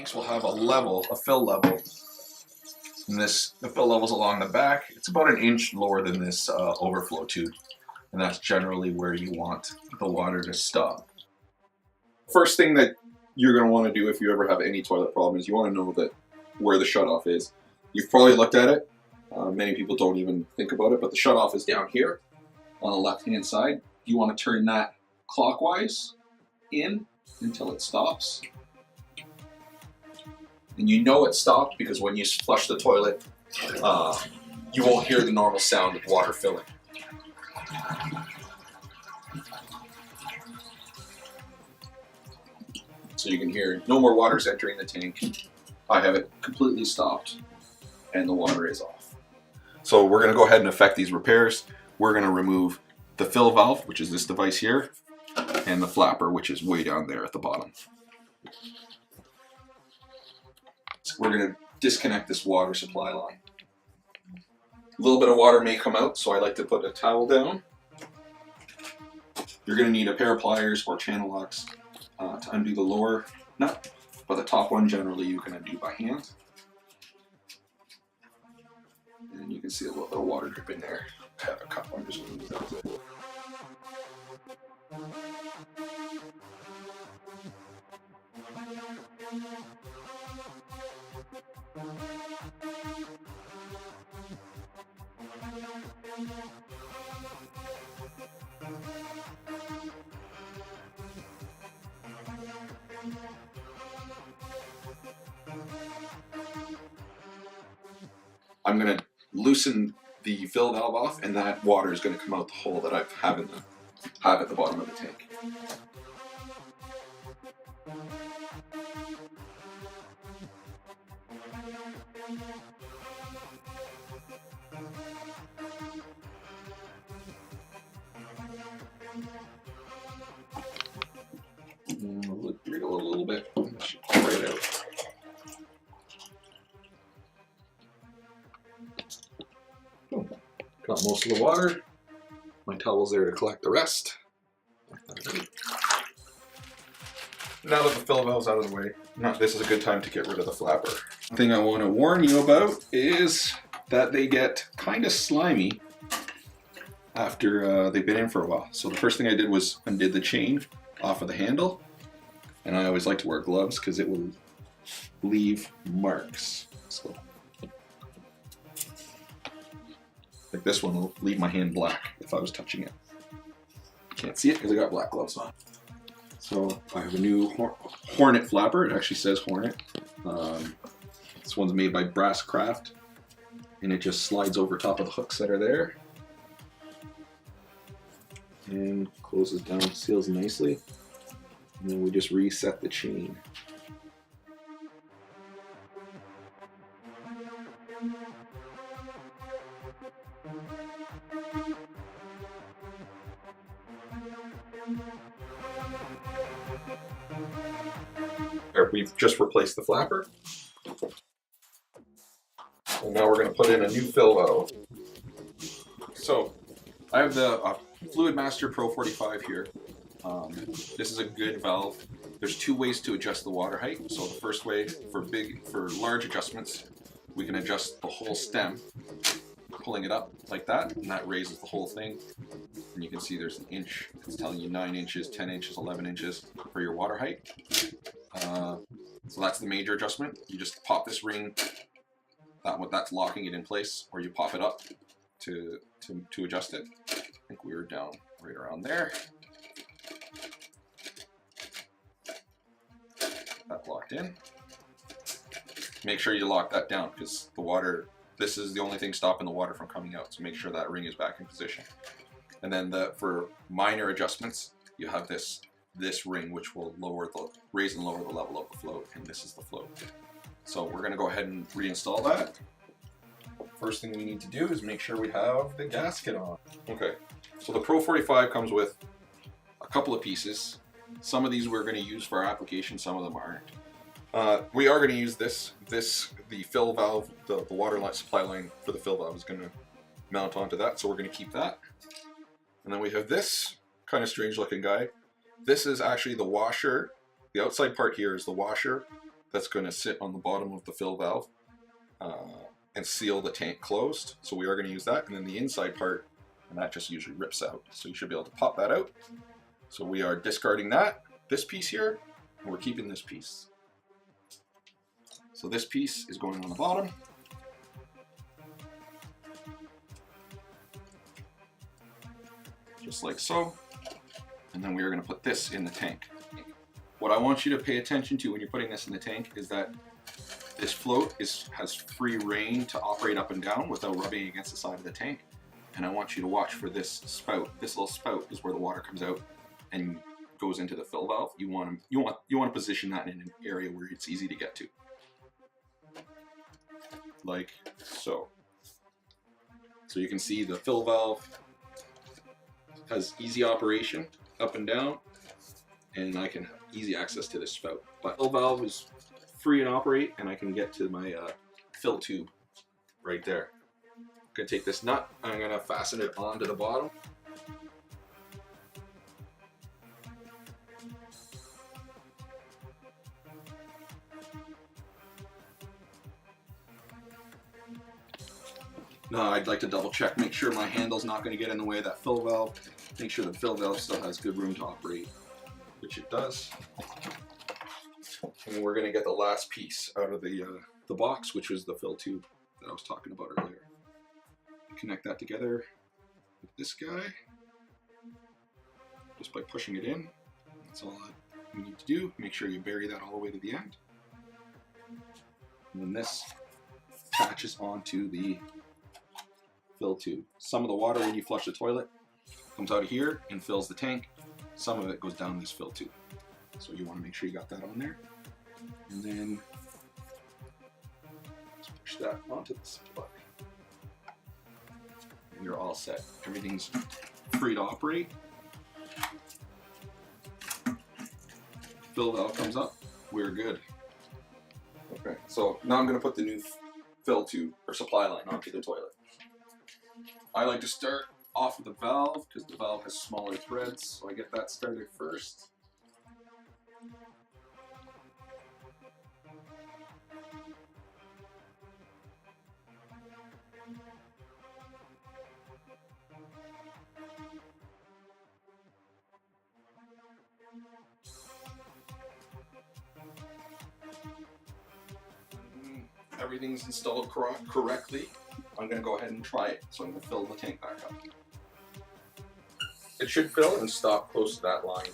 tanks will have a fill level. And the fill level's along the back. It's about an inch lower than this overflow tube. And that's generally where you want the water to stop. First thing that you're going to want to do if you ever have any toilet problem is you want to know that where the shutoff is. You've probably looked at it. Many people don't even think about it, but the shutoff is down here on the left-hand side. You want to turn that clockwise in until it stops. And you know it stopped because when you flush the toilet, you won't hear the normal sound of water filling. So you can hear no more water's entering the tank. I have it completely stopped and the water is off. So we're going to go ahead and effect these repairs. We're going to remove the fill valve, which is this device here, and the flapper, which is way down there at the bottom. So we're going to disconnect this water supply line. A little bit of water may come out, so I like to put a towel down. You're going to need a pair of pliers or channel locks to undo the lower nut, but the top one generally you can undo by hand. And you can see a little bit of water dripping there. I have a cup, I'm just going to use that. I'm going to loosen the fill valve off, and that water is going to come out the hole that I have at the bottom of the tank. Wriggle a little bit. Should come right out. Got most of the water. My towel's there to collect the rest. Now that the fill valve's out of the way, this is a good time to get rid of the flapper. One thing I want to warn you about is that they get kind of slimy after they've been in for a while. So the first thing I did was undid the chain off of the handle. And I always like to wear gloves because it will leave marks. So, like this one will leave my hand black if I was touching it. Can't see it because I got black gloves on. So I have a new Hornet flapper. It actually says Hornet. This one's made by Brass Craft, and it just slides over top of the hooks that are there. And closes down, seals nicely. And then we just reset the chain. We've just replaced the flapper. And now we're going to put in a new fill valve. So I have the Fluid Master Pro 45 here. This is a good valve. There's two ways to adjust the water height. So the first way, for large adjustments, we can adjust the whole stem, pulling it up like that, and that raises the whole thing. And you can see there's an inch. It's telling you 9 inches, 10 inches, 11 inches for your water height. So that's the major adjustment. You just pop this ring, that's locking it in place, or you pop it up to adjust it. I think we were down right around there. That locked in. Make sure you lock that down because the water, this is the only thing stopping the water from coming out. So make sure that ring is back in position. And then for minor adjustments, you have this ring which will raise and lower the level of the float, and this is the float. So we're going to go ahead and reinstall that. First thing we need to do is make sure we have the gasket on. Okay, so the Pro 45 comes with a couple of pieces. Some of these we're going to use for our application, some of them aren't. We are going to use the fill valve, the water supply line for the fill valve is going to mount onto that, so we're going to keep that. And then we have this kind of strange looking guy. This is actually the washer. The outside part here is the washer that's going to sit on the bottom of the fill valve and seal the tank closed. So we are going to use that. And then the inside part, and that just usually rips out. So you should be able to pop that out. So we are discarding this piece here, and we're keeping this piece. So this piece is going on the bottom. Just like so. And then we are going to put this in the tank. What I want you to pay attention to when you're putting this in the tank is that this float has free reign to operate up and down without rubbing against the side of the tank. And I want you to watch for this spout. This little spout is where the water comes out and goes into the fill valve. You want to position that in an area where it's easy to get to, like so. So you can see the fill valve has easy operation up and down, and I can have easy access to this spout. But fill valve is free and operate, and I can get to my fill tube right there. I'm gonna take this nut, I'm gonna fasten it onto the bottom. Now I'd like to double check, make sure my handle's not going to get in the way of that fill valve. Make sure the fill valve still has good room to operate, which it does. And we're going to get the last piece out of the box, which was the fill tube that I was talking about earlier. Connect that together with this guy, just by pushing it in. That's all that we need to do. Make sure you bury that all the way to the end. And then this attaches onto the fill tube. Some of the water when you flush the toilet comes out of here and fills the tank. Some of it goes down this fill tube. So you want to make sure you got that on there. And then just push that onto this plug. And you're all set. Everything's free to operate. Fill valve comes up. We're good. Okay, so now I'm going to put the new fill tube or supply line onto the toilet. I like to start off with the valve because the valve has smaller threads, so I get that started first. Everything's installed correctly. I'm going to go ahead and try it. So I'm going to fill the tank back up. It should fill and stop close to that line.